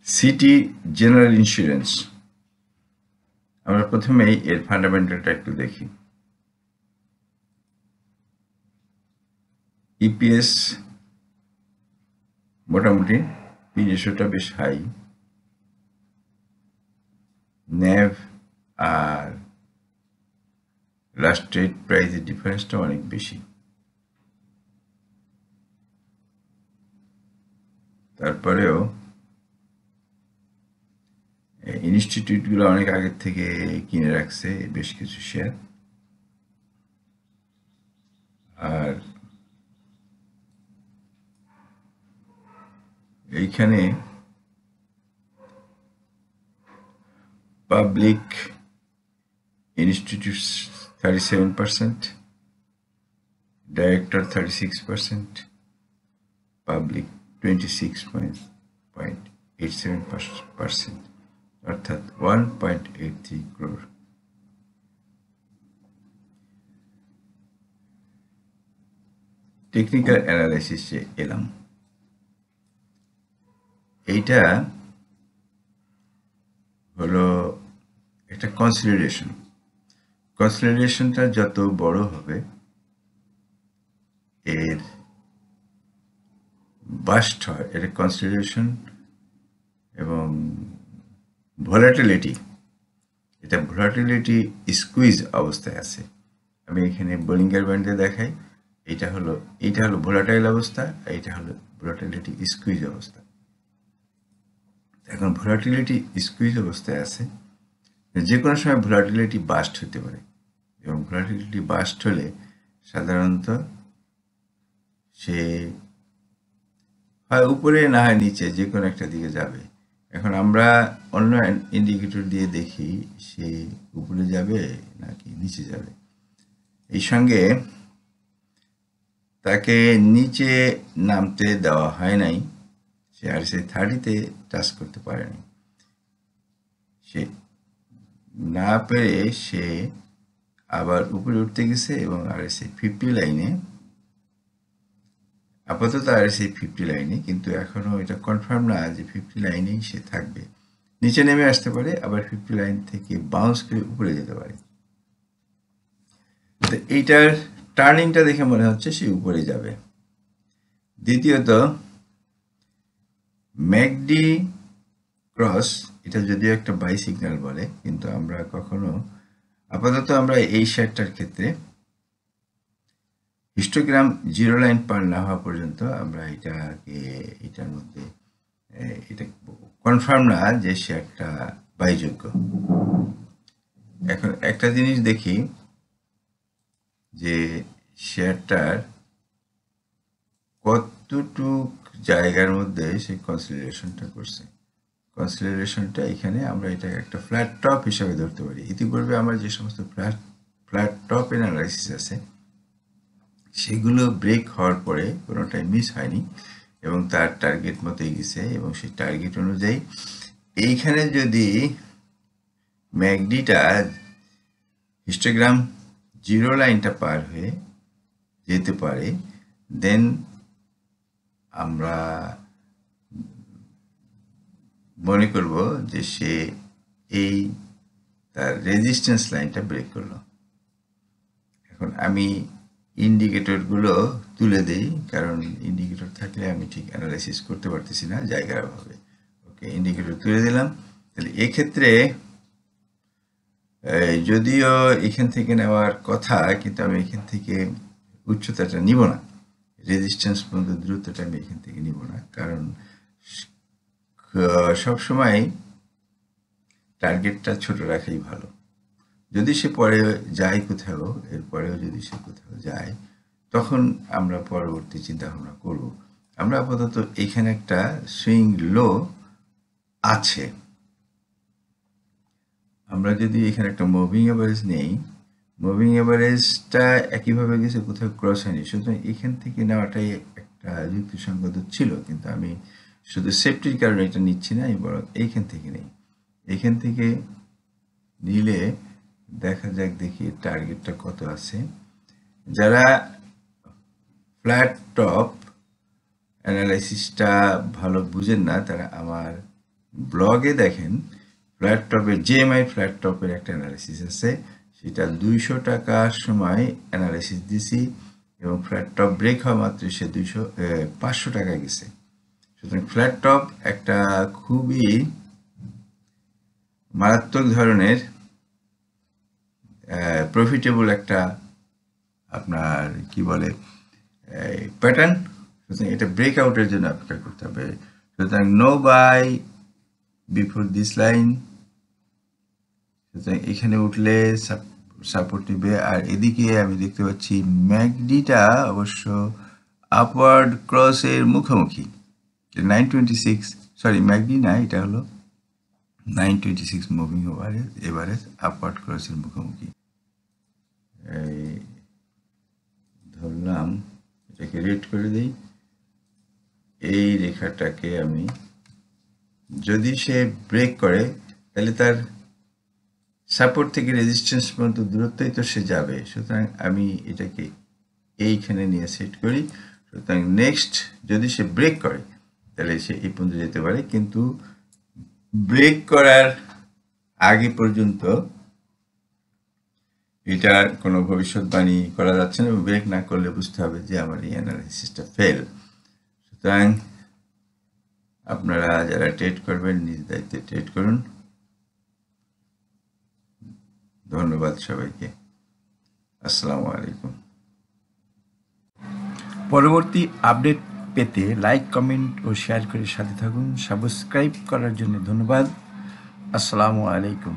City general insurance. আমরা প্রথমেই এর ফান্ডামেন্টালটা একটু দেখি। ইপিএস মোটামুটি পি রেশিওটা বেশ হাই, ন্যাভ আর লাস্ট ট্রেড প্রাইসের ডিফারেন্সটা অনেক বেশি। তারপরেও ইনস্টিটিউটগুলো অনেক আগের থেকে কিনে রাখছে বেশ কিছু শেয়ার, আর এইখানে পাবলিক ইনস্টিটিউটস 37%, ডাইরেক্টর 36%, পাবলিক 26.87%, অর্থাৎ 1.83 crore। টেকনিক্যাল অ্যানালাইসিসে এলাম। এইটা হলো একটা কনসলিডেশন। কনসলিডেশনটা যত বড় হবে এর বাস্ট হয়, এটা কনসলিডেশন এবং ভলাটিলিটি, এটা ভলাটিলিটি স্কুইজ অবস্থায় আছে। আমি এখানে বোলিঙ্গার ব্যান্ডে দেখাই, এইটা হলো ভোলাটাইল অবস্থা, এইটা হলো ভলাটিলিটি স্কুইজ অবস্থা। এখন ভলাটিলিটি স্কুইজ অবস্থায় আছে, যে কোনো সময় ভলাটিলিটি বাস্ট হতে পারে, এবং ভলাটিলিটি বাস্ট হলে সাধারণত সে হয় উপরে না হয় নিচে, যে কোনো একটা দিকে যাবে। এখন আমরা অন্য ইন্ডিকেটর দিয়ে দেখি সে উপরে যাবে নাকি নিচে যাবে। এই সঙ্গে তাকে নিচে নামতে দেওয়া হয় নাই, সে RSI 30-তে টাচ করতে পারেনি। সে না পেরে সে আবার উপরে উঠতে গেছে এবং RSI 50 লাইনে, আপাতত RSI 50 লাইনে, কিন্তু এখনো এটা কনফার্ম না যে 50 লাইনেই সে থাকবে। নিচে নেমে আসতে পারে, আবার 50 লাইন থেকে বাউন্স করে উপরে যেতে পারে। তো এইটার টার্নিংটা দেখে মনে হচ্ছে সে উপরে যাবে। দ্বিতীয়ত, ম্যাকডি ক্রস, এটা যদিও একটা বাই সিগন্যাল বলে, কিন্তু আমরা কখনো আপাতত আমরা এই শেয়ারটার ক্ষেত্রে হিস্টোগ্রাম জিরো লাইন পার না হওয়া পর্যন্ত আমরা এটার মধ্যে এটা কনফার্ম না যে শেয়ারটা বাইযোগ্য। এখন একটা জিনিস দেখি যে শেয়ারটার কতটুক জায়গার মধ্যে সে কনসলিডেশনটা করছে। কনসলিডেশনটা এখানে আমরা এটা একটা ফ্ল্যাট টপ হিসাবে ধরতে পারি। ইতিপূর্বে আমার যে সমস্ত ফ্ল্যাট টপ অ্যানালাইসিস আছে সেগুলো ব্রেক হওয়ার পরে কোনোটাই মিস হয়নি এবং তার টার্গেট মতোই গেছে, এবং সেই টার্গেট অনুযায়ী এইখানে যদি ম্যাকডিটা হিস্টোগ্রাম জিরো লাইনটা পার হয়ে যেতে পারে, দেন আমরা মনে করব যে সে এই তার রেজিস্ট্যান্স লাইনটা ব্রেক করলো। এখন আমি ইন্ডিকেটরগুলো তুলে দেই, কারণ ইন্ডিকেটর থাকলে আমি ঠিক অ্যানালাইসিস করতে পারতেছি না জায়গার অভাবে। ওকে, ইন্ডিকেটর তুলে দিলাম। তাহলে এক্ষেত্রে যদিও এখান থেকে নেওয়ার কথা, কিন্তু আমি এখান থেকে উচ্চতাটা নিব না, রেজিস্ট্যান্স পর্যন্ত দূরত্বটা আমি এখান থেকে নিব না, কারণ সবসময় টার্গেটটা ছোট রাখাই ভালো। যদি সে পরে যায় কোথাও, এরপরেও যদি সে কোথাও যায়, তখন আমরা পরবর্তী চিন্তা ভাবনা করব। আমরা আপাতত এখানে একটা সুইং লো আছে, আমরা যদি এখানে একটা মুভিং এভারেজ নেই, মুভিং এভারেজটা একইভাবে গেছে, কোথাও ক্রস হয়নি, সুতরাং এখান থেকে নেওয়াটাই একটা যুক্তিসঙ্গত ছিল, কিন্তু আমি শুধু সেফটির কারণে এটা নিচ্ছি না, আমি বরং এইখান থেকে নেই। এখান থেকে নিলে দেখা যাক, দেখি টার্গেটটা কত আছে। যারা ফ্ল্যাট টপ অ্যানালাইসিসটা ভালো বুঝেন না, তারা আমার ব্লগে দেখেন ফ্ল্যাট টপের জিএমআই ফ্ল্যাট টপের একটা অ্যানালিসিস আছে, সেটা 200 টাকার সময় অ্যানালিসিস দিছি এবং ফ্ল্যাট টপ ব্রেক হওয়া মাত্র সে 500 টাকায় গেছে। সুতরাং ফ্ল্যাট টপ একটা খুবই মারাত্মক ধরনের প্রফিটেবল একটা আপনার কি বলে প্যাটার্ন। সুতরাং এটা ব্রেকআউটের জন্য অপেক্ষা করতে হবে। সুতরাং no buy before this line. সুতরাং এখানে উঠলে সাপোর্ট নিবে। আর এদিকে আমি দেখতে পাচ্ছি ম্যাকডিটা অবশ্য আপওয়ার্ড ক্রসের মুখোমুখি 926, সরি ম্যাকডি না, এটা হলো 926 মুভিং এভারেজ আপওয়ার্ড ক্রসের মুখোমুখি। ধরলাম এটাকে রেড করে দিই। এই রেখাটাকে আমি যদি সে ব্রেক করে তাহলে তার সাপোর্ট থেকে রেজিস্ট্যান্স পর্যন্ত দূরত্বই তো সে যাবে। সুতরাং আমি এটাকে এইখানে নিয়ে সেট করি। সুতরাং নেক্সট যদি সে ব্রেক করে তাহলে সে এই পর্যন্ত যেতে পারে, কিন্তু ব্রেক করার আগে পর্যন্ত এটার কোনো ভবিষ্যৎবাণী করা যাচ্ছে না। ব্রেক না করলে বুঝতে হবে যে আমার এই অ্যানালাইসিসটা ফেল। সুতরাং আপনারা যারা ট্রেড করবেন নিজ দায়িত্বে ট্রেড করুন। ধন্যবাদ সবাইকে। আসসালামু আলাইকুম। পরবর্তী আপডেট পেতে লাইক, কমেন্ট ও শেয়ার করে সাথে থাকুন। সাবস্ক্রাইব করার জন্য ধন্যবাদ। আসসালামু আলাইকুম।